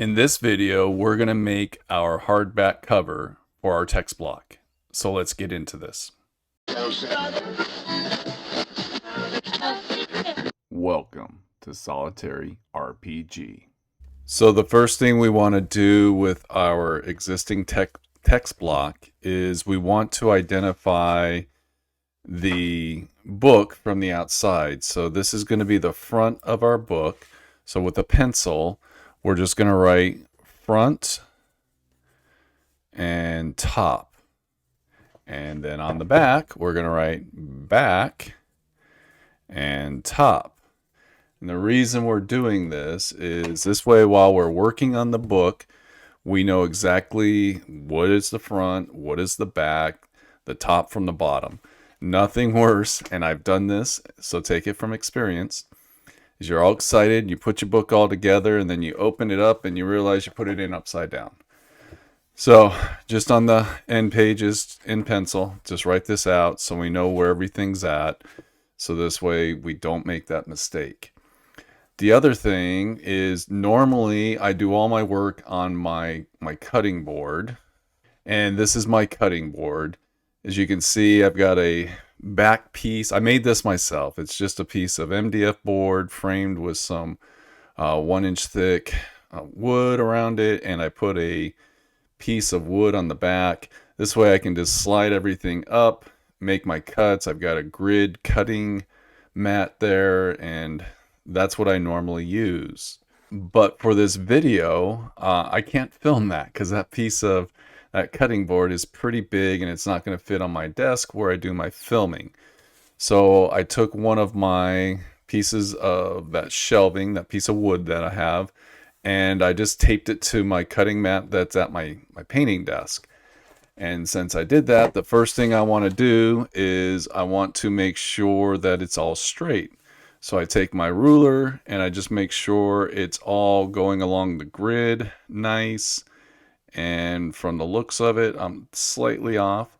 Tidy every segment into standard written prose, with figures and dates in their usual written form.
In this video, we're going to make our hardback cover for our text block. So let's get into this. Welcome to Solitary RPG. So the first thing we want to do with our existing text block is we want to identify the book from the outside. So this is going to be the front of our book. So with a pencil, we're just going to write front and top. And then on the back, we're going to write back and top. And the reason we're doing this is this way, while we're working on the book, we know exactly what is the front, what is the back, the top from the bottom. Nothing worse, and I've done this, so take it from experience, is you're all excited, you put your book all together, and then you open it up and you realize you put it in upside down. So just on the end pages in pencil, just write this out so we know where everything's at. So this way we don't make that mistake. The other thing is normally I do all my work on my cutting board. And this is my cutting board. As you can see, I've got a back piece. I made this myself. It's just a piece of MDF board framed with some 1-inch thick wood around it. And I put a piece of wood on the back. This way I can just slide everything up, make my cuts. I've got a grid cutting mat there, and that's what I normally use. But for this video, I can't film that because that piece of that cutting board is pretty big and it's not going to fit on my desk where I do my filming. So I took one of my pieces of that shelving, that piece of wood that I have, and I just taped it to my cutting mat that's at my painting desk. And since I did that, the first thing I want to do is I want to make sure that it's all straight. So I take my ruler and I just make sure it's all going along the grid nice. And from the looks of it, I'm slightly off.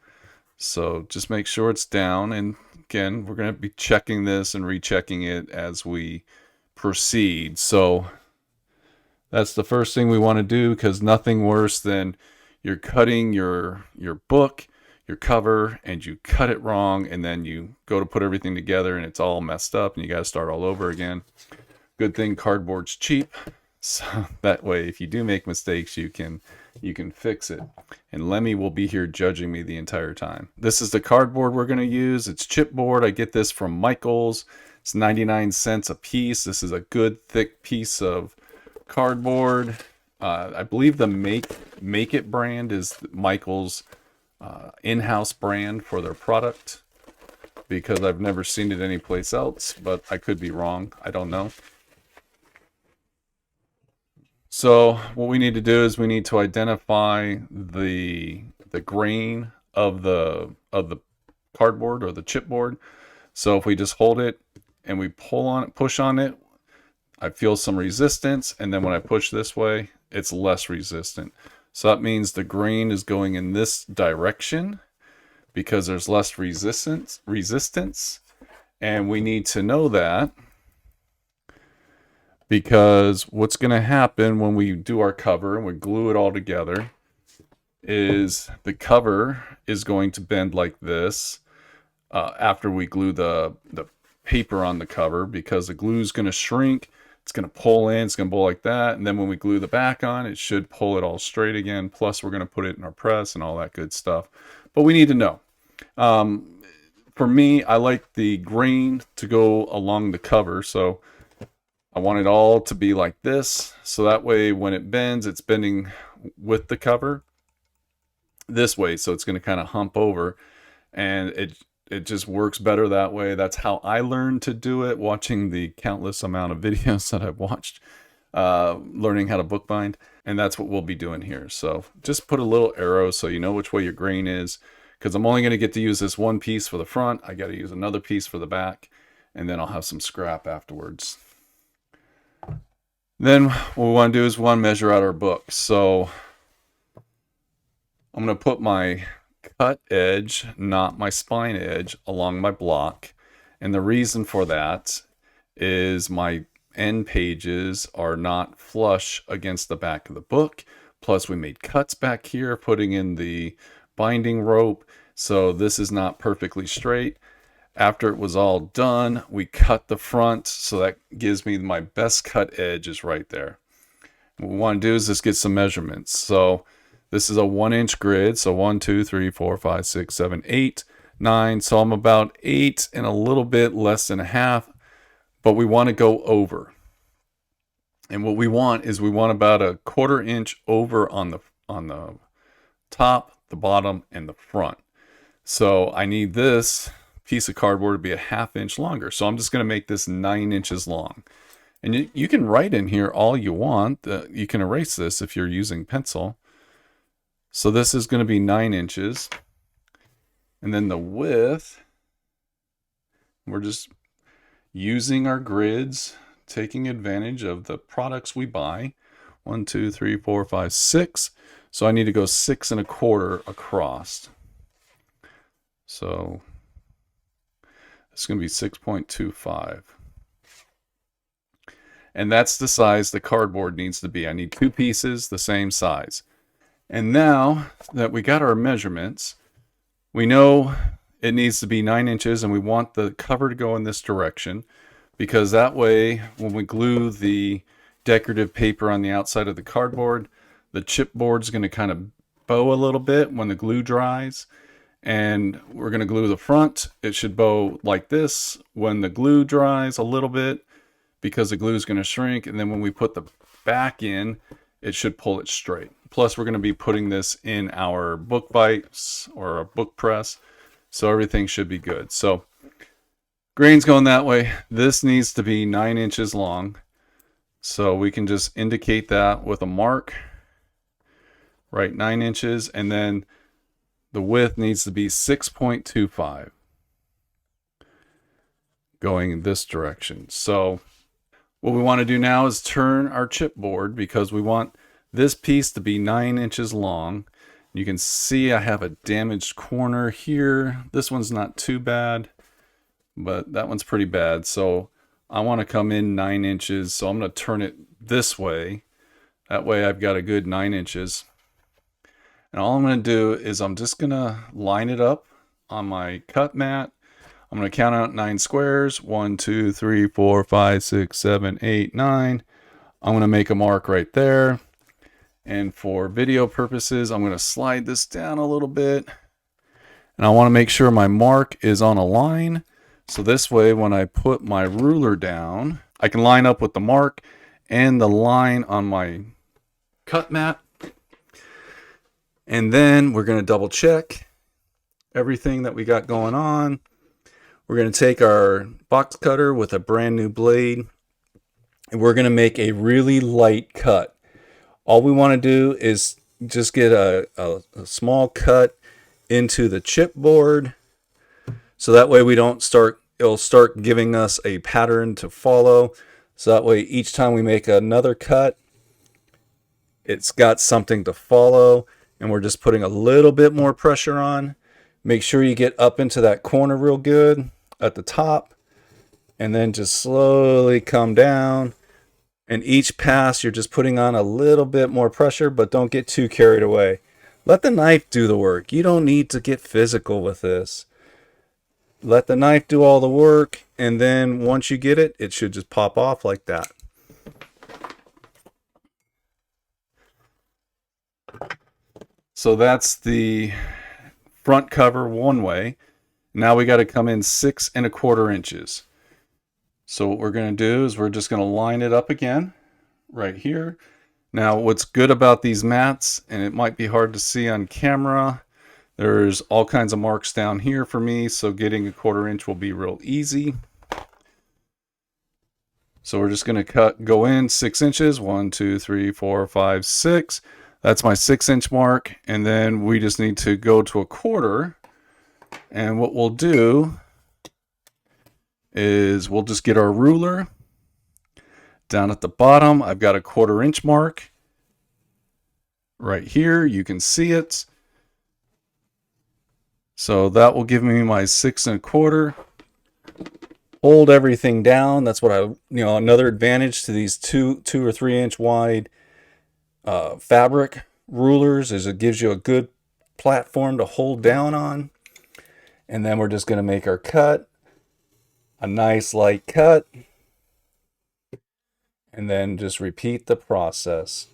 So just make sure it's down. And again, we're going to be checking this and rechecking it as we proceed. So that's the first thing we want to do, because nothing worse than you're cutting your book, your cover, and you cut it wrong, and then you go to put everything together and it's all messed up and you got to start all over again. Good thing cardboard's cheap, so that way if you do make mistakes you can fix it. And Lemmy will be here judging me the entire time. This is the cardboard we're going to use. It's chipboard. I get this from Michael's. It's 99 cents a piece. This is a good thick piece of cardboard. I believe the Make It brand is Michael's in-house brand for their product, because I've never seen it anyplace else, but I could be wrong. I don't know. So what we need to do is we need to identify the grain of the cardboard or the chipboard. So if we just hold it and we push on it, I feel some resistance, and then when I push this way, it's less resistant. So that means the grain is going in this direction because there's less resistance, and we need to know that, because what's going to happen when we do our cover and we glue it all together is the cover is going to bend like this after we glue the paper on the cover, because the glue is going to shrink. It's going to pull in, it's going to pull like that, and then when we glue the back on, it should pull it all straight again. Plus we're going to put it in our press and all that good stuff. But we need to know. For me, I like the grain to go along the cover, so I want it all to be like this, so that way when it bends, it's bending with the cover this way, so it's going to kind of hump over, and it just works better that way. That's how I learned to do it, watching the countless amount of videos that I've watched, learning how to bookbind. And that's what we'll be doing here. So just put a little arrow so you know which way your grain is, because I'm only going to get to use this one piece for the front. I got to use another piece for the back, and then I'll have some scrap afterwards. Then what we want to do is we want to measure out our book. So I'm going to put my cut edge, not my spine edge, along my block. And the reason for that is my end pages are not flush against the back of the book. Plus we made cuts back here, putting in the binding rope. So this is not perfectly straight. After it was all done, we cut the front. So that gives me my best cut edge is right there. What we want to do is just get some measurements. So this is a 1-inch grid. So 1, 2, 3, 4, 5, 6, 7, 8, 9. So I'm about 8 and a little bit less than a half, but we want to go over. And what we want is we want about a 1/4 inch over on the top, the bottom, and the front. So I need this piece of cardboard to be a 1/2 inch longer. So I'm just going to make this 9 inches long. And you can write in here all you want. You can erase this if you're using pencil. So this is going to be 9 inches. And then the width, we're just using our grids, taking advantage of the products we buy. 1, 2, 3, 4, 5, 6. So I need to go 6 1/4 across. So it's going to be 6.25. And that's the size the cardboard needs to be. I need 2 pieces the same size. And now that we got our measurements, we know it needs to be 9 inches, and we want the cover to go in this direction, because that way when we glue the decorative paper on the outside of the cardboard, the chipboard's going to kind of bow a little bit when the glue dries. And we're going to glue the front. It should bow like this when the glue dries a little bit, because the glue is going to shrink. And then when we put the back in, it should pull it straight. Plus we're going to be putting this in our book bites or a book press. So everything should be good. So grain's going that way. This needs to be 9 inches long. So we can just indicate that with a mark, right? 9 inches. And then the width needs to be 6.25 going in this direction. So what we want to do now is turn our chipboard, because we want this piece to be 9 inches long. You can see I have a damaged corner here. This one's not too bad, but that one's pretty bad. So I want to come in 9 inches. So I'm going to turn it this way. That way I've got a good 9 inches. And all I'm going to do is I'm just going to line it up on my cut mat. I'm going to count out 9 squares. 1, 2, 3, 4, 5, 6, 7, 8, 9. I'm going to make a mark right there. And for video purposes, I'm going to slide this down a little bit. And I want to make sure my mark is on a line. So this way, when I put my ruler down, I can line up with the mark and the line on my cut mat. And then we're going to double check everything that we got going on. We're going to take our box cutter with a brand new blade, and we're going to make a really light cut. All we want to do is just get a small cut into the chipboard, so that way we don't it'll start giving us a pattern to follow. So that way each time we make another cut, it's got something to follow, and we're just putting a little bit more pressure on. Make sure you get up into that corner real good at the top, and then just slowly come down. And each pass, you're just putting on a little bit more pressure, but don't get too carried away. Let the knife do the work. You don't need to get physical with this. Let the knife do all the work, and then once you get it, it should just pop off like that. So that's the front cover one way. Now we got to come in 6 1/4 inches. So what we're going to do is we're just going to line it up again right here. Now what's good about these mats, and it might be hard to see on camera, there's all kinds of marks down here for me, so getting a 1/4 inch will be real easy. So we're just going to go in 6 inches. 1, 2, 3, 4, 5, 6. That's my 6-inch mark. And then we just need to go to a 1/4. And what we'll do is we'll just get our ruler. Down at the bottom, I've got a 1/4 inch mark. Right here, you can see it. So that will give me my 6 1/4. hold everything down. That's what another advantage to these 2 or 3 inch wide fabric rulers is it gives you a good platform to hold down on. And then we're just going to make our cut, a nice light cut, and then just repeat the process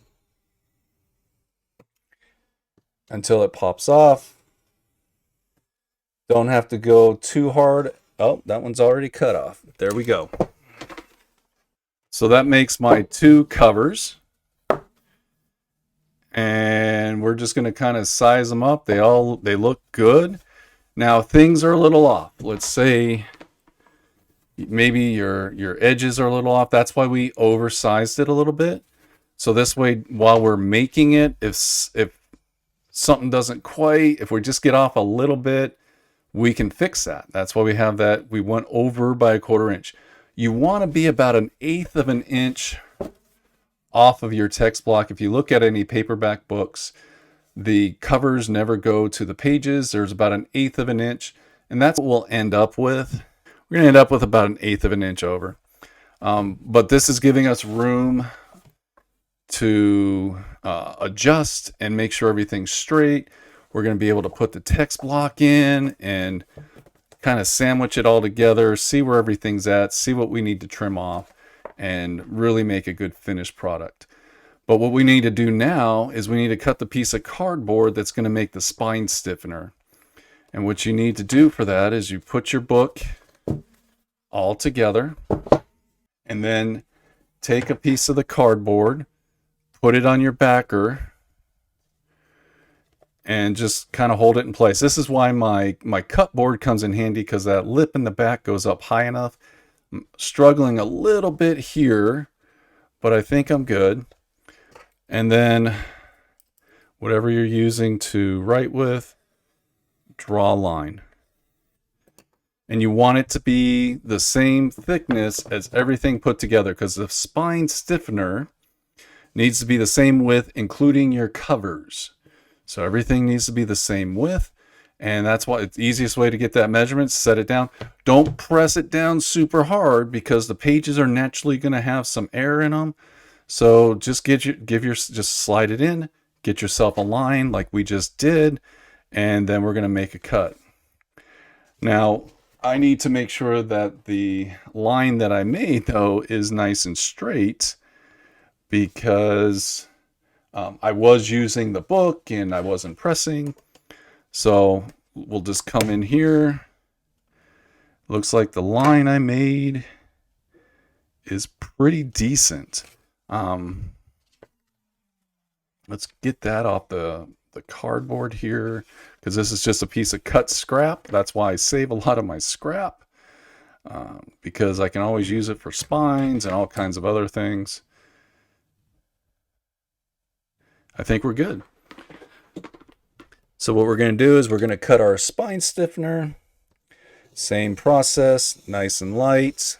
until it pops off. Don't have to go too hard. Oh, that one's already cut off. There we go. So that makes my 2 covers. And we're just going to kind of size them up. They look good. Now things are a little off. Let's say maybe your edges are a little off. That's why we oversized it a little bit. So this way, while we're making it, if something doesn't quite, if we just get off a little bit, we can fix that. That's why we have that. We went over by 1/4 inch. You want to be about 1/8 of an inch off of your text block. If you look at any paperback books, the covers never go to the pages. There's about 1/8 of an inch, and that's what we'll end up with. We're going to end up with about 1/8 of an inch over. But this is giving us room to adjust and make sure everything's straight. We're going to be able to put the text block in and kind of sandwich it all together, see where everything's at, see what we need to trim off, and really make a good finished product. But what we need to do now is we need to cut the piece of cardboard that's going to make the spine stiffener. And what you need to do for that is you put your book all together and then take a piece of the cardboard, put it on your backer, and just kind of hold it in place. This is why my cut board comes in handy, because that lip in the back goes up high enough. I'm struggling a little bit here, but I think I'm good. And then whatever you're using to write with, draw a line. And you want it to be the same thickness as everything put together, because the spine stiffener needs to be the same width, including your covers. So everything needs to be the same width. And that's why it's the easiest way to get that measurement. Set it down. Don't press it down super hard, because the pages are naturally going to have some air in them. So just just slide it in, get yourself a line like we just did, and then we're going to make a cut. Now, I need to make sure that the line that I made, though, is nice and straight, because I was using the book and I wasn't pressing. So we'll just come in here. Looks like the line I made is pretty decent. Let's get that off the cardboard here, because this is just a piece of cut scrap. That's why I save a lot of my scrap, because I can always use it for spines and all kinds of other things. I think we're good. So what we're going to do is we're going to cut our spine stiffener. Same process, nice and light.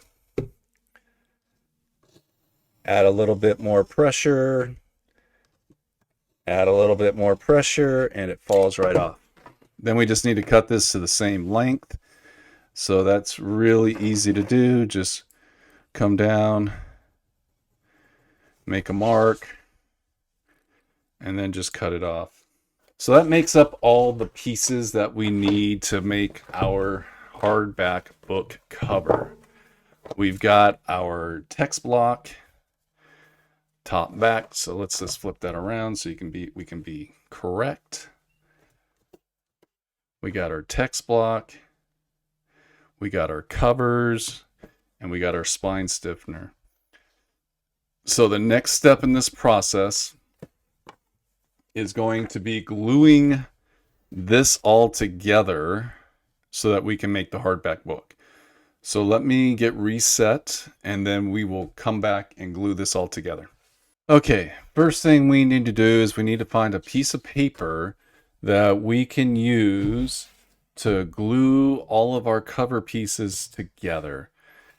Add a little bit more pressure. Add a little bit more pressure, and it falls right off. Then we just need to cut this to the same length. So that's really easy to do. Just come down, make a mark, and then just cut it off. So that makes up all the pieces that we need to make our hardback book cover. We've got our text block, top back. So let's just flip that around so we can be correct. We got our text block, we got our covers, and we got our spine stiffener. So the next step in this process is going to be gluing this all together so that we can make the hardback book. So let me get reset, and then we will come back and glue this all together. Okay, first thing we need to do is we need to find a piece of paper that we can use to glue all of our cover pieces together.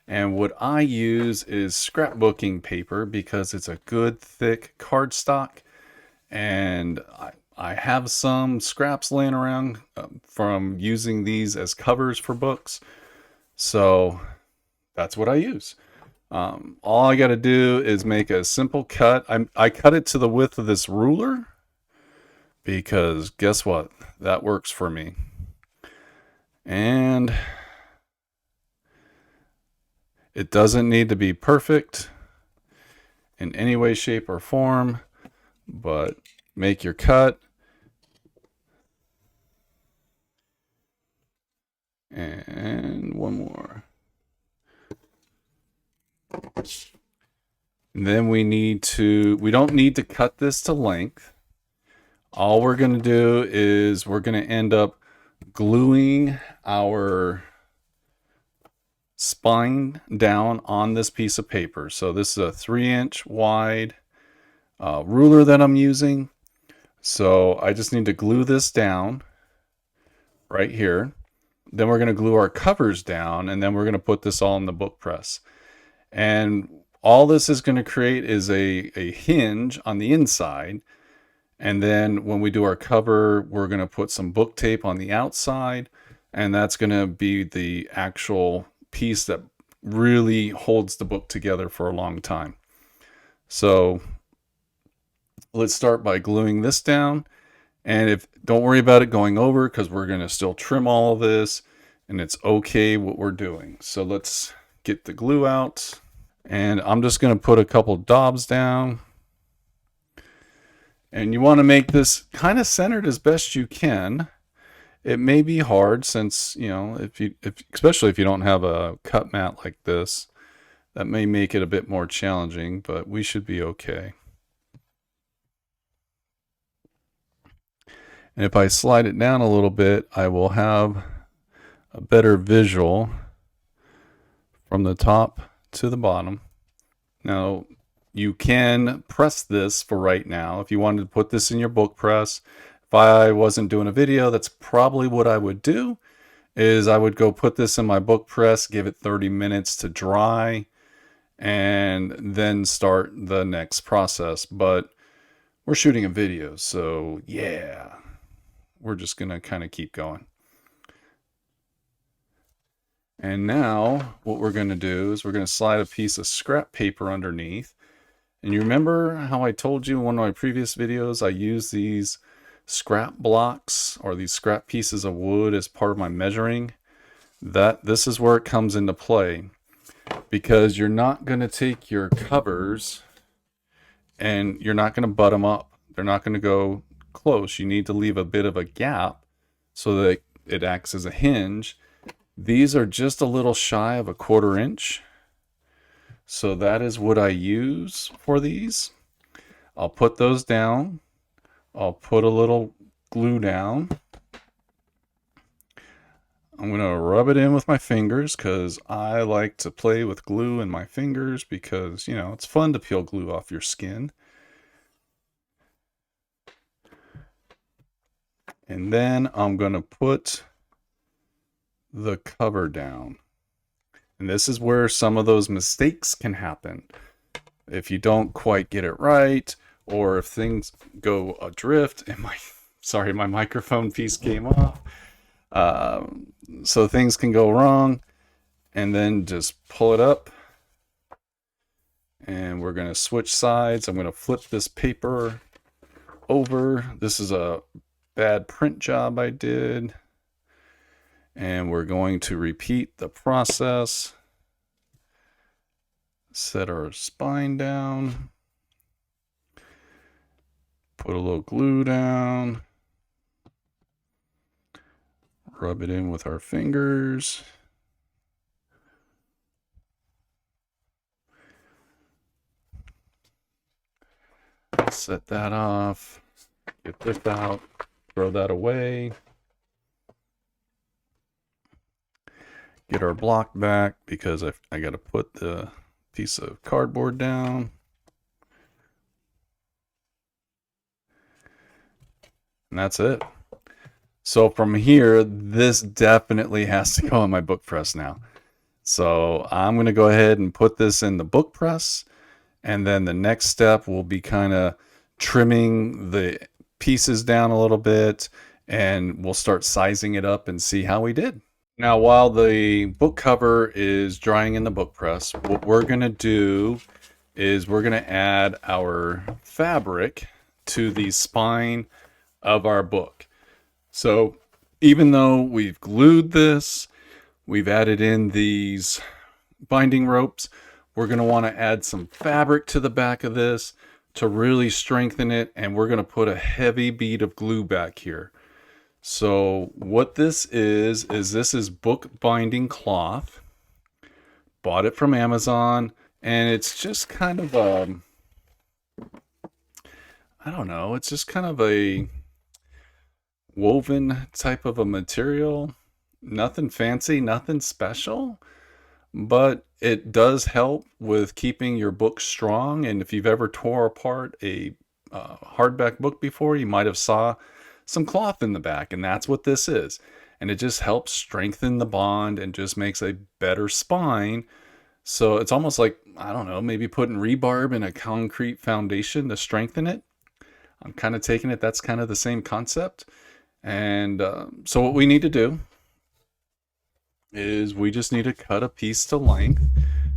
And what I use is scrapbooking paper, because it's a good thick cardstock. And I have some scraps laying around from using these as covers for books. So that's what I use. All I got to do is make a simple cut. I cut it to the width of this ruler because guess what? That works for me. And it doesn't need to be perfect in any way, shape, or form, but make your cut. And one more. And then we don't need to cut this to length. All we're going to do is we're going to end up gluing our spine down on this piece of paper. So this is a 3-inch wide ruler that I'm using. So I just need to glue this down right here. Then we're going to glue our covers down, and then we're going to put this all in the book press. And all this is going to create is a hinge on the inside. And then when we do our cover, we're going to put some book tape on the outside. And that's going to be the actual piece that really holds the book together for a long time. So let's start by gluing this down. And don't worry about it going over, because we're going to still trim all of this and it's okay what we're doing. So let's get the glue out. And I'm just going to put a couple daubs down. And you want to make this kind of centered as best you can. It may be hard since, especially if you don't have a cut mat like this, that may make it a bit more challenging, but we should be okay. And if I slide it down a little bit, I will have a better visual from the top to the bottom. Now, you can press this for right now. If you wanted to put this in your book press, if I wasn't doing a video, that's probably what I would do, is I would go put this in my book press, give it 30 minutes to dry, and then start the next process. But we're shooting a video, so yeah, we're just going to kind of keep going. And now what we're going to do is we're going to slide a piece of scrap paper underneath. And you remember how I told you in one of my previous videos, I use these scrap blocks or these scrap pieces of wood as part of my measuring? This is where it comes into play, because you're not going to take your covers and you're not going to butt them up. They're not going to go close. You need to leave a bit of a gap so that it acts as a hinge. These are just a little shy of a 1/4 inch. So that is what I use for these. I'll put those down. I'll put a little glue down. I'm going to rub it in with my fingers because I like to play with glue in my fingers because, it's fun to peel glue off your skin. And then I'm going to put the cover down. And this is where some of those mistakes can happen. If you don't quite get it right, or if things go adrift, and my microphone piece came off. So things can go wrong, and then just pull it up. And we're going to switch sides. I'm going to flip this paper over. This is a bad print job I did. And we're going to repeat the process. Set our spine down. Put a little glue down. Rub it in with our fingers. Set that off. Get this out. Throw that away. Get our block back because I got to put the piece of cardboard down. And that's it. So from here, this definitely has to go in my book press now. So I'm going to go ahead and put this in the book press. And then the next step will be kind of trimming the pieces down a little bit. And we'll start sizing it up and see how we did. Now, while the book cover is drying in the book press, what we're going to do is we're going to add our fabric to the spine of our book. So even though we've glued this, we've added in these binding ropes, we're going to want to add some fabric to the back of this to really strengthen it, and we're going to put a heavy bead of glue back here. So what this is this is book binding cloth. Bought it from Amazon, and it's just kind of I don't know, it's just kind of a woven type of a material. Nothing fancy, nothing special, but it does help with keeping your book strong. And if you've ever tore apart a hardback book before, you might have saw some cloth in the back, and that's what this is. And it just helps strengthen the bond and just makes a better spine. So it's almost like, I don't know, maybe putting rebarb in a concrete foundation to strengthen it. I'm kind of taking it, that's kind of the same concept. And so what we need to do is we just need to cut a piece to length.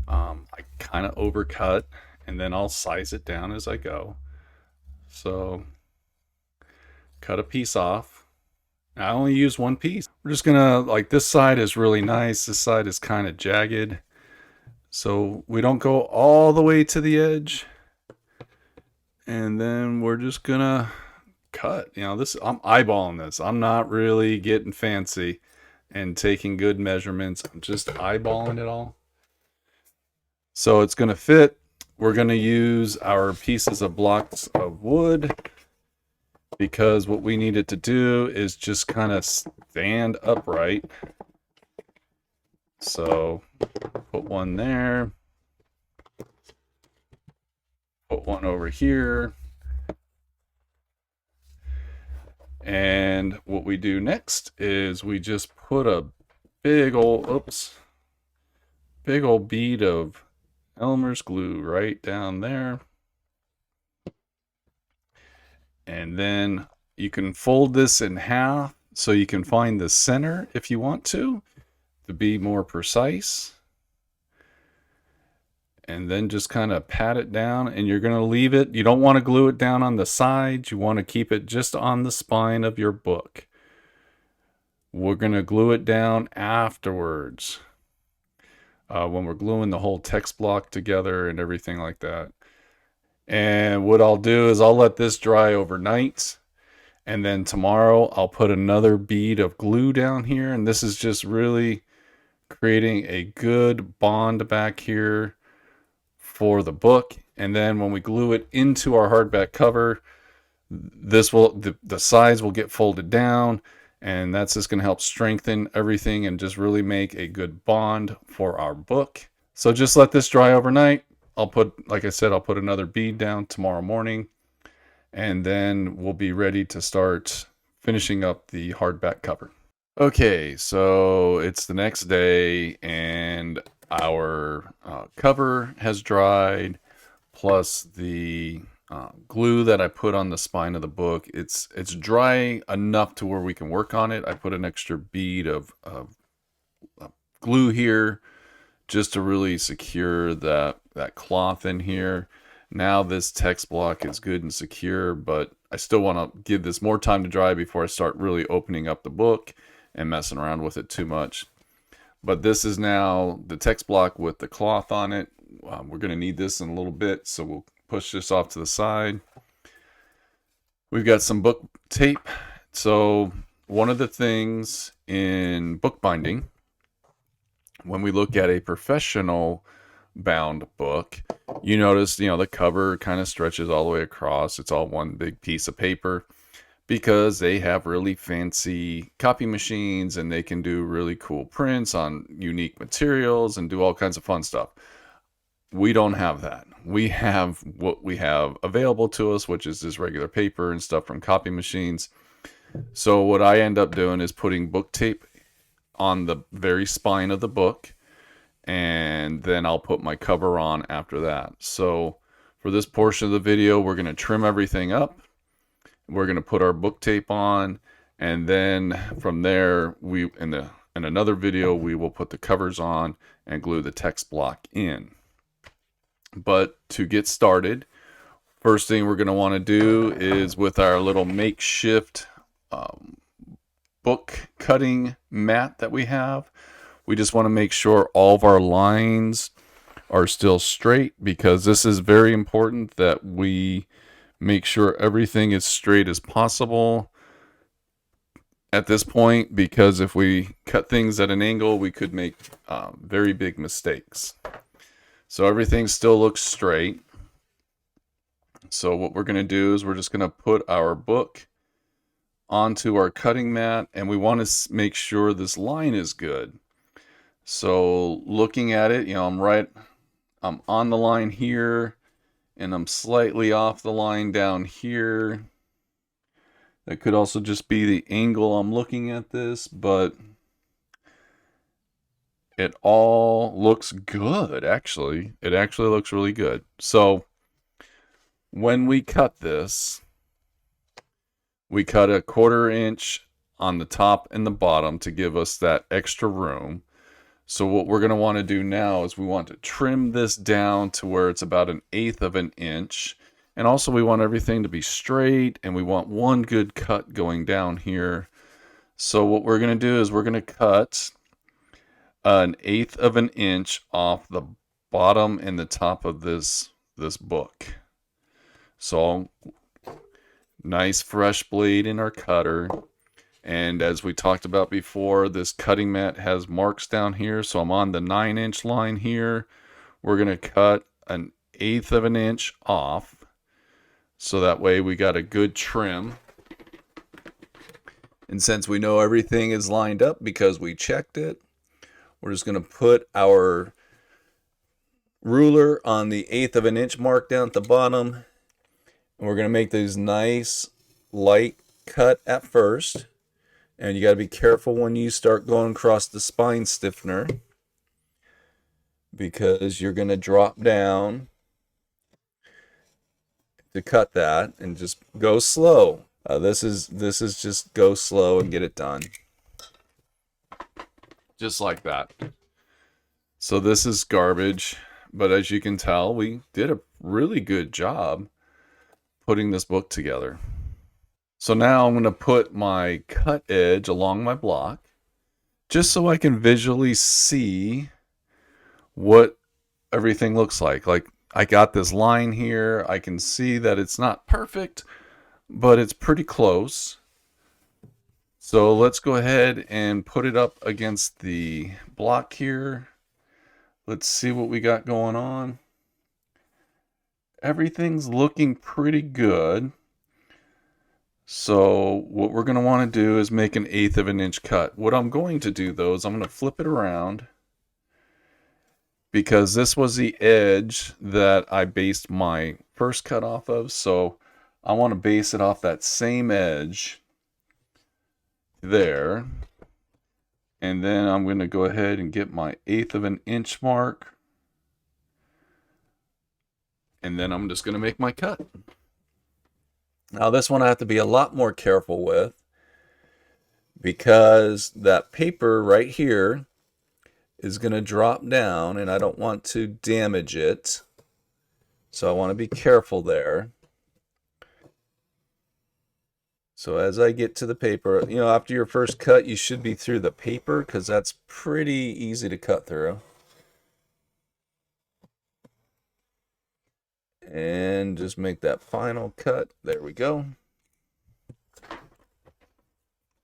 I kind of overcut, and then I'll size it down as I go. So cut a piece off. I only use one piece. We're just gonna, like, this side is really nice, this side is kind of jagged, so we don't go all the way to the edge. And then we're just gonna cut. You know, this, I'm eyeballing this. I'm not really getting fancy and taking good measurements. I'm just eyeballing it all. So it's gonna fit. We're gonna use our pieces of blocks of wood, because what we need it to do is just kind of stand upright. So put one there, put one over here. And what we do next is we just put a big old bead of Elmer's glue right down there. And then you can fold this in half so you can find the center if you want to be more precise. And then just kind of pat it down, and you're going to leave it. You don't want to glue it down on the sides. You want to keep it just on the spine of your book. We're going to glue it down afterwards, when we're gluing the whole text block together and everything like that. And what I'll do is I'll let this dry overnight, and then tomorrow I'll put another bead of glue down here, and this is just really creating a good bond back here for the book. And then when we glue it into our hardback cover, this will, the sides will get folded down, and that's just going to help strengthen everything and just really make a good bond for our book. So just let this dry overnight. I'll put, like I said, I'll put another bead down tomorrow morning, and then we'll be ready to start finishing up the hardback cover. Okay, so it's the next day, and our cover has dried, plus the glue that I put on the spine of the book. It's dry enough to where we can work on it. I put an extra bead of glue here just to really secure that cloth in here. Now this text block is good and secure, but I still want to give this more time to dry before I start really opening up the book and messing around with it too much. But this is now the text block with the cloth on it. We're going to need this in a little bit, so we'll push this off to the side. We've got some book tape. So one of the things in bookbinding, when we look at a professional bound book, you notice, you know, the cover kind of stretches all the way across. It's all one big piece of paper, because they have really fancy copy machines and they can do really cool prints on unique materials and do all kinds of fun stuff. We don't have that. We have what we have available to us, which is this regular paper and stuff from copy machines. So what I end up doing is putting book tape on the very spine of the book, and then I'll put my cover on after that. So for this portion of the video, we're going to trim everything up. We're going to put our book tape on, and then from there, in the in another video, we will put the covers on and glue the text block in. But to get started, first thing we're going to want to do is with our little makeshift book cutting mat that we have, we just want to make sure all of our lines are still straight, because this is very important that we make sure everything is straight as possible at this point, because if we cut things at an angle, we could make very big mistakes. So everything still looks straight. So what we're going to do is we're just going to put our book onto our cutting mat, and we want to make sure this line is good. So looking at it, I'm on the line here, and I'm slightly off the line down here. That could also just be the angle I'm looking at this, but it all looks good, actually. It actually looks really good. So when we cut this, we cut a 1/4 inch on the top and the bottom to give us that extra room. So what we're going to want to do now is we want to trim this down to where it's about 1/8 of an inch. And also we want everything to be straight, and we want one good cut going down here. So what we're going to do is we're going to cut 1/8 of an inch off the bottom and the top of this book. So nice fresh blade in our cutter. And as we talked about before, this cutting mat has marks down here. So I'm on the 9-inch line here. We're going to cut 1/8 of an inch off. So that way we got a good trim. And since we know everything is lined up because we checked it, we're just going to put our ruler on the 1/8 of an inch mark down at the bottom. And we're going to make these nice light cut at first. And you got to be careful when you start going across the spine stiffener, because you're going to drop down to cut that, and just go slow. This is just go slow and get it done. Just like that. So this is garbage, but as you can tell, we did a really good job putting this book together. So now I'm going to put my cut edge along my block, just so I can visually see what everything looks like. Like, I got this line here. I can see that it's not perfect, but it's pretty close. So let's go ahead and put it up against the block here. Let's see what we got going on. Everything's looking pretty good. So what we're going to want to do is make 1/8 of an inch cut. What I'm going to do though is I'm going to flip it around, because this was the edge that I based my first cut off of. So I want to base it off that same edge there. And then I'm going to go ahead and get my 1/8 of an inch mark. And then I'm just going to make my cut. Now this one I have to be a lot more careful with, because that paper right here is going to drop down, and I don't want to damage it. So I want to be careful there. So as I get to the paper, after your first cut, you should be through the paper, because that's pretty easy to cut through. And just make that final cut. There we go.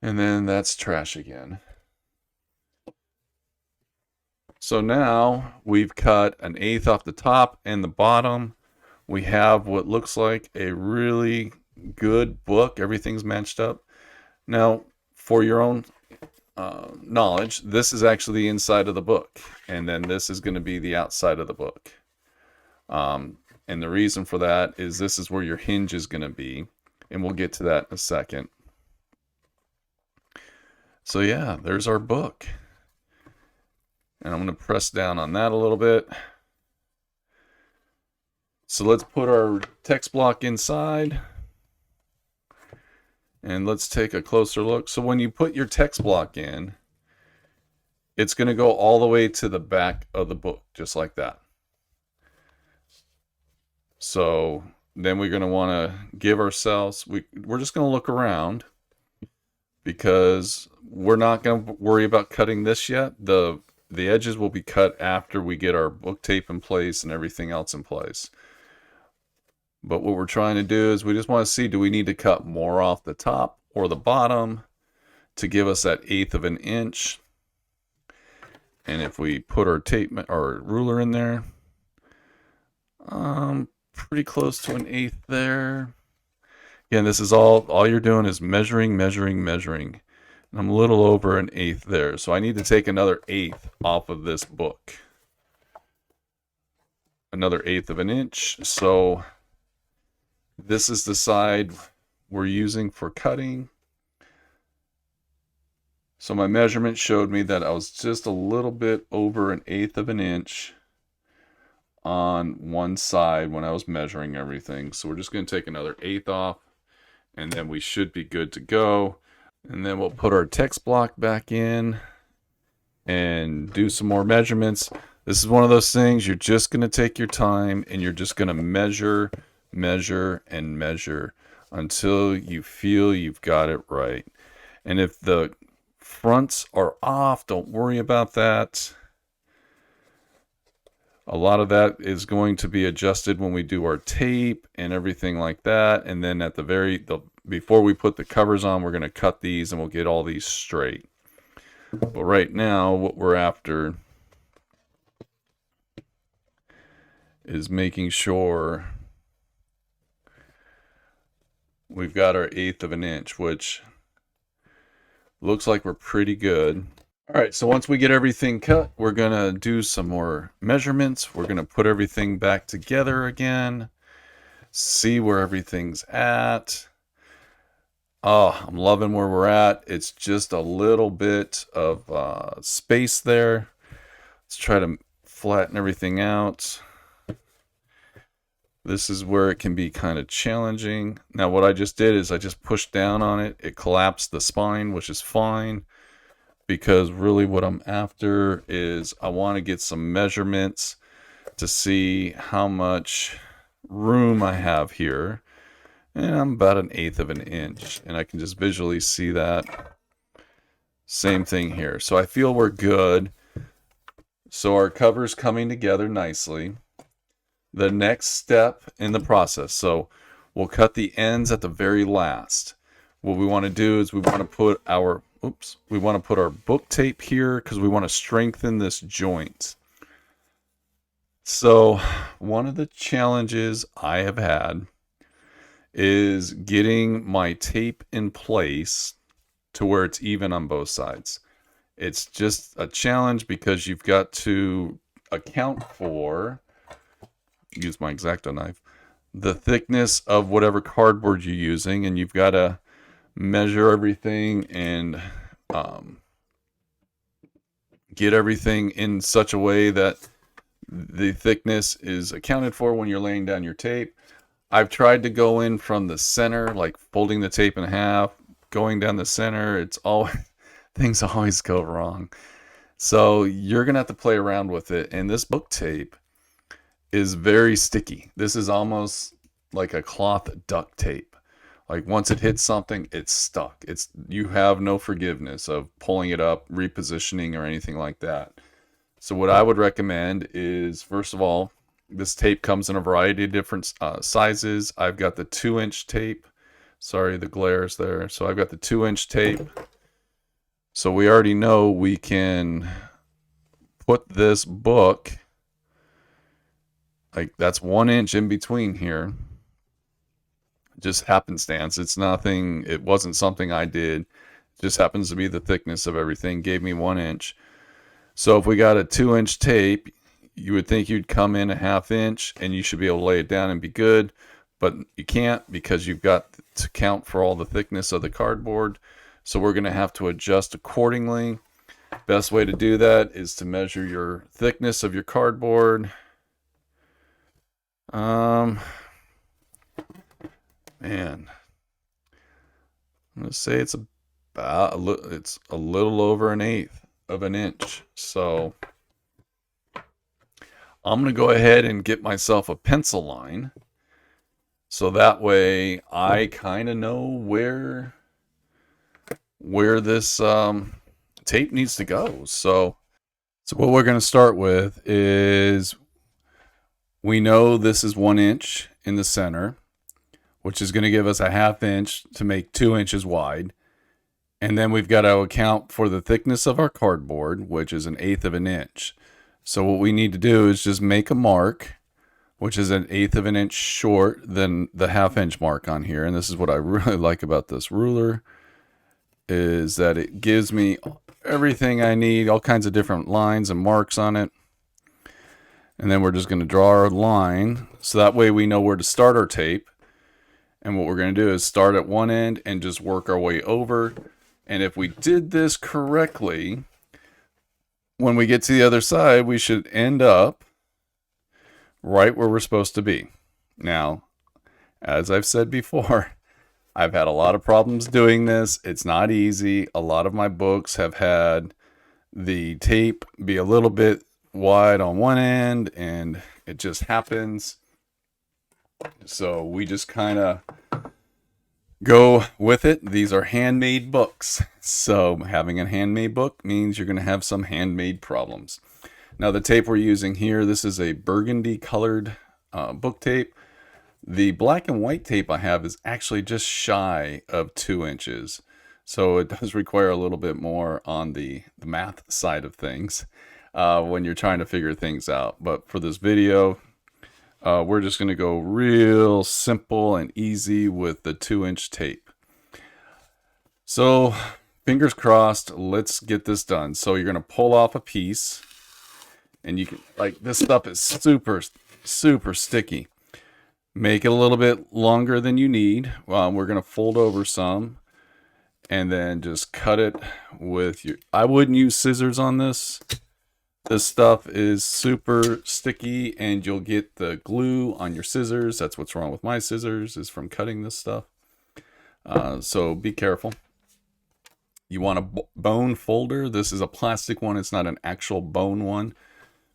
And then that's trash again. So now we've cut 1/8 off the top and the bottom. We have what looks like a really good book. Everything's matched up. Now, for your own knowledge, this is actually the inside of the book, and then this is going to be the outside of the book. And the reason for that is this is where your hinge is going to be, and we'll get to that in a second. So yeah, there's our book. And I'm going to press down on that a little bit. So let's put our text block inside. And let's take a closer look. So when you put your text block in, it's going to go all the way to the back of the book, just like that. So then we're going to want to give ourselves, we're just going to look around because we're not going to worry about cutting this yet. The edges will be cut after we get our book tape in place and everything else in place. But what we're trying to do is we just want to see, do we need to cut more off the top or the bottom to give us that 1/8 of an inch? And if we put our tape or ruler in there, pretty close to an 1/8 there. Again, this is all you're doing is measuring. And I'm a little over an 1/8 there. So I need to take another 1/8 off of this book. Another 1/8 of an inch. So this is the side we're using for cutting. So my measurement showed me that I was just a little bit over an 1/8 of an inch on one side when I was measuring everything. So we're just going to take another 1/8 off, and then we should be good to go. And then we'll put our text block back in and do some more measurements. This is one of those things you're just going to take your time and you're just going to measure until you feel you've got it right. And if the fronts are off, don't worry about that. A lot of that is going to be adjusted when we do our tape and everything like that. And then at before we put the covers on, we're going to cut these and we'll get all these straight. But right now, what we're after is making sure we've got our 1/8 of an inch, which looks like we're pretty good. All right, so once we get everything cut, we're going to do some more measurements. We're going to put everything back together again, see where everything's at. Oh, I'm loving where we're at. It's just a little bit of space there. Let's try to flatten everything out. This is where it can be kind of challenging. Now, what I just did is I just pushed down on it. It collapsed the spine, which is fine, because really what I'm after is I want to get some measurements to see how much room I have here. And I'm about an 1/8 of an inch, and I can just visually see that. Same thing here. So I feel we're good. So our cover's coming together nicely. The next step in the process, so we'll cut the ends at the very last. What we want to do is we want to put our book tape here because we want to strengthen this joint. So one of the challenges I have had is getting my tape in place to where it's even on both sides. It's just a challenge because you've got to account for, use my X-Acto knife, the thickness of whatever cardboard you're using, and you've got to measure everything and get everything in such a way that the thickness is accounted for when you're laying down your tape. I've tried to go in from the center, like folding the tape in half, going down the center. It's all things always go wrong. So you're going to have to play around with it. And this book tape is very sticky. This is almost like a cloth duct tape. Like once it hits something, it's stuck. You have no forgiveness of pulling it up, repositioning, or anything like that. So what I would recommend is, first of all, this tape comes in a variety of different sizes. I've got the 2-inch tape. Sorry, the glare's there. So I've got the 2-inch tape. So we already know we can put this book, like that's 1 inch in between here. Just happenstance. It's nothing, it wasn't something I did. It just happens to be the thickness of everything gave me 1 inch. So if we got a 2-inch tape, you would think you'd come in a 1/2 inch and you should be able to lay it down and be good, but you can't because you've got to count for all the thickness of the cardboard. So we're going to have to adjust accordingly. Best way to do that is to measure your thickness of your cardboard. Man, I'm going to say it's a little over an 1/8. of an inch. So I'm going to go ahead and get myself a pencil line. So that way I kind of know where this tape needs to go. So what we're going to start with is, we know this is 1 inch in the center, which is going to give us a 1/2 inch to make 2 inches wide. And then we've got to account for the thickness of our cardboard, which is 1/8 of an inch. So what we need to do is just make a mark, which is 1/8 of an inch short than the 1/2 inch mark on here. And this is what I really like about this ruler, is that it gives me everything I need, all kinds of different lines and marks on it. And then we're just going to draw our line, so that way we know where to start our tape. And what we're going to do is start at one end and just work our way over. And if we did this correctly, when we get to the other side, we should end up right where we're supposed to be. Now, as I've said before, I've had a lot of problems doing this. It's not easy. A lot of my books have had the tape be a little bit wide on one end, and it just happens. So we just kind of go with it. These are handmade books. So having a handmade book means you're going to have some handmade problems. Now the tape we're using here, this is a burgundy colored book tape. The black and white tape I have is actually just shy of 2 inches. So it does require a little bit more on the math side of things when you're trying to figure things out. But for this video, we're just going to go real simple and easy with the 2-inch tape. So fingers crossed, let's get this done. So you're going to pull off a piece, and you can, like, this stuff is super sticky. Make it a little bit longer than you need. We're going to fold over some and then just cut it with your, I wouldn't use scissors on this. This stuff is super sticky and you'll get the glue on your scissors. That's what's wrong with my scissors, is from cutting this stuff. So be careful. You want a bone folder. This is a plastic one. It's not an actual bone one,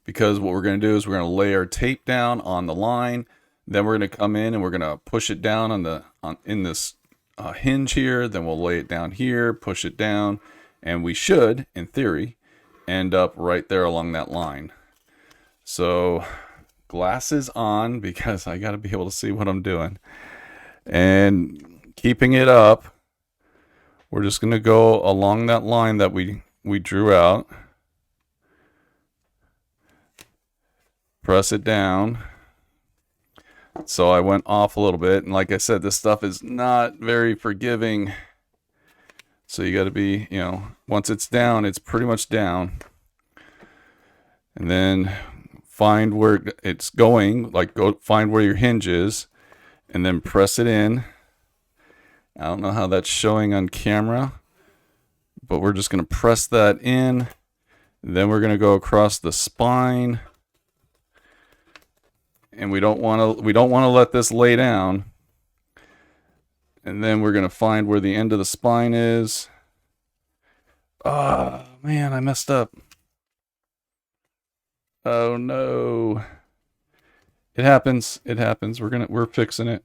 because what we're going to do is we're going to lay our tape down on the line. Then we're going to come in and we're going to push it down in this hinge here. Then we'll lay it down here, push it down, and we should, in theory, end up right there along that line. So glasses on, because I got to be able to see what I'm doing. And keeping it up, we're just going to go along that line that we drew out. Press it down. So I went off a little bit, and like I said, this stuff is not very forgiving. So you got to be, once it's down, it's pretty much down. And then find where it's going, like go find where your hinge is, and then press it in. I don't know how that's showing on camera, but we're just going to press that in. Then we're going to go across the spine. And we don't want to let this lay down. And then we're going to find where the end of the spine is. Oh, man, I messed up. Oh no. It happens. It happens. We're fixing it.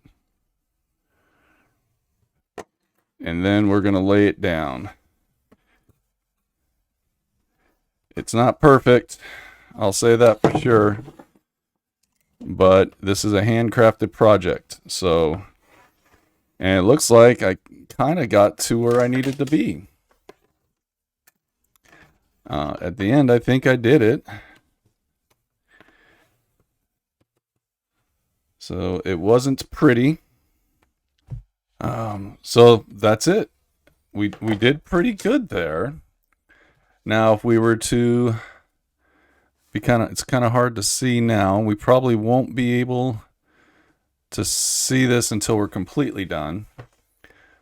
And then we're going to lay it down. It's not perfect. I'll say that for sure. But this is a handcrafted project. So, and it looks like I kind of got to where I needed to be. At the end, I think I did it. So it wasn't pretty. So that's it. We did pretty good there. Now, if we were to it's kind of hard to see now. We probably won't be able to see this until we're completely done.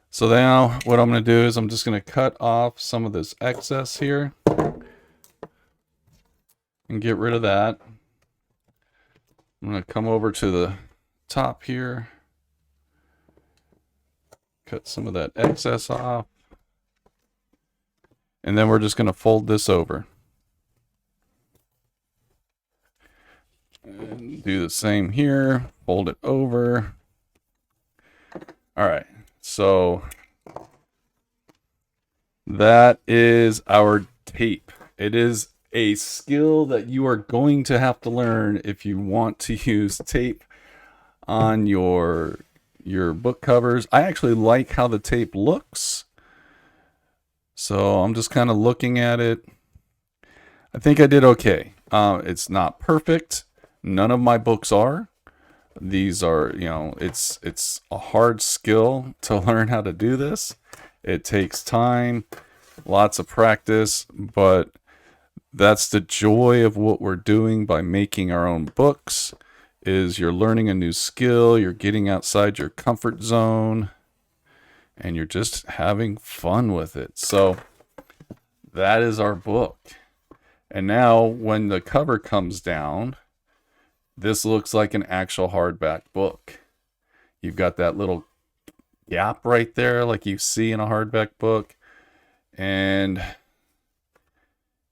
So now what I'm going to do is I'm just going to cut off some of this excess here and get rid of that. I'm going to come over to the top here, cut some of that excess off. And then we're just going to fold this over. And do the same here. Fold it over. All right. So that is our tape. It is a skill that you are going to have to learn if you want to use tape on your book covers. I actually like how the tape looks. So I'm just kind of looking at it. I think I did okay. It's not perfect. None of my books are. These are, it's a hard skill to learn how to do this. It takes time, lots of practice, but that's the joy of what we're doing by making our own books, is you're learning a new skill, you're getting outside your comfort zone, and you're just having fun with it. So that is our book. And now when the cover comes down, this looks like an actual hardback book. You've got that little gap right there like you see in a hardback book. And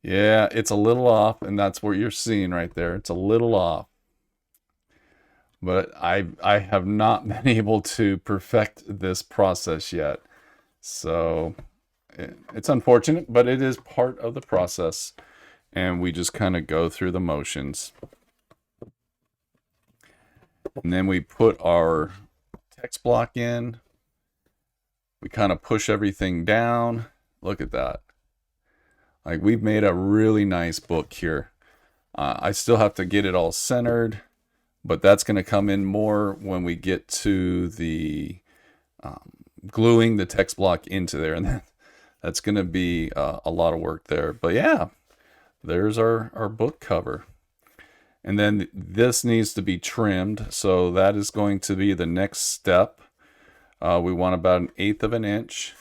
yeah, it's a little off, and that's what you're seeing right there. It's a little off. But I have not been able to perfect this process yet. So it's unfortunate, but it is part of the process. And we just kind of go through the motions. And then we put our text block in. We kind of push everything down. Look at that. Like, we've made a really nice book here. I still have to get it all centered, but that's going to come in more when we get to the gluing the text block into there. And that's going to be a lot of work there. But yeah, there's our book cover. And then this needs to be trimmed. So that is going to be the next step. We want about 1/8 of an inch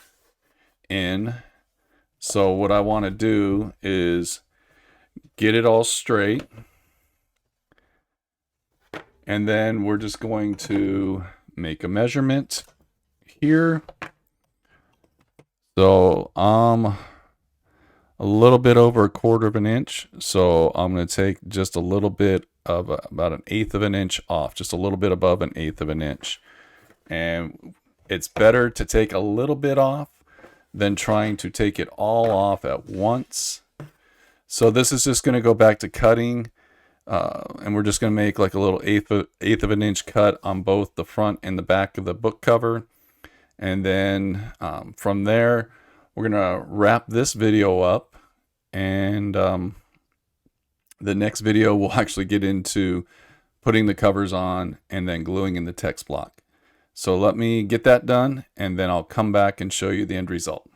in. So what I want to do is get it all straight. And then we're just going to make a measurement here. So a little bit over 1/4 of an inch. So I'm going to take just a little bit of about 1/8 of an inch off, just a little bit above 1/8 of an inch. And it's better to take a little bit off than trying to take it all off at once. So this is just going to go back to cutting. And we're just going to make like a little eighth of an inch cut on both the front and the back of the book cover. And then from there, we're going to wrap this video up. And the next video, we'll actually get into putting the covers on and then gluing in the text block. So let me get that done, and then I'll come back and show you the end result.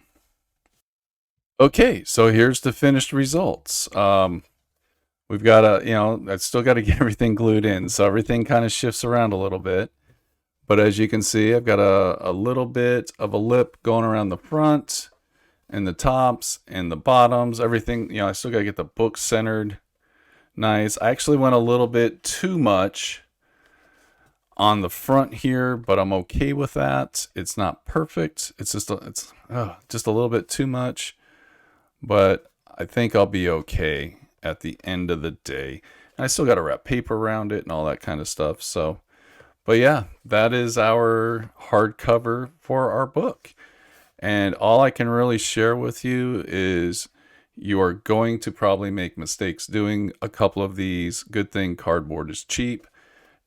Okay, so here's the finished results. We've got I've still got to get everything glued in, so everything kind of shifts around a little bit. But as you can see, I've got a little bit of a lip going around the front and the tops and the bottoms, everything. I still got to get the book centered nice. I actually went a little bit too much on the front here, but I'm okay with that. It's not perfect. It's just a little bit too much, but I think I'll be okay at the end of the day. And I still got to wrap paper around it and all that kind of stuff. So, but yeah, that is our hardcover for our book. And all I can really share with you is you are going to probably make mistakes doing a couple of these. Good thing cardboard is cheap.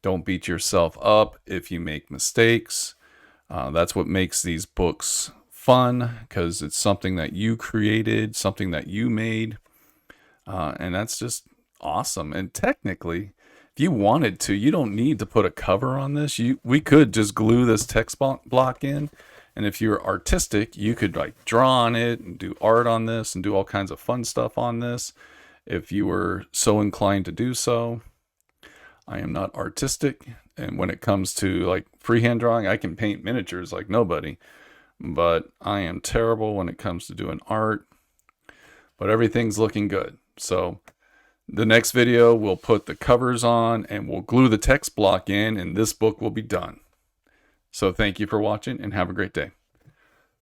Don't beat yourself up if you make mistakes. That's what makes these books fun, because it's something that you created, something that you made. And that's just awesome. And technically, if you wanted to, you don't need to put a cover on this. We could just glue this text block in. And if you're artistic, you could like draw on it and do art on this and do all kinds of fun stuff on this if you were so inclined to do so. I am not artistic, and when it comes to like freehand drawing, I can paint miniatures like nobody, but I am terrible when it comes to doing art. But everything's looking good. So the next video, we'll put the covers on and we'll glue the text block in, and this book will be done. So thank you for watching and have a great day.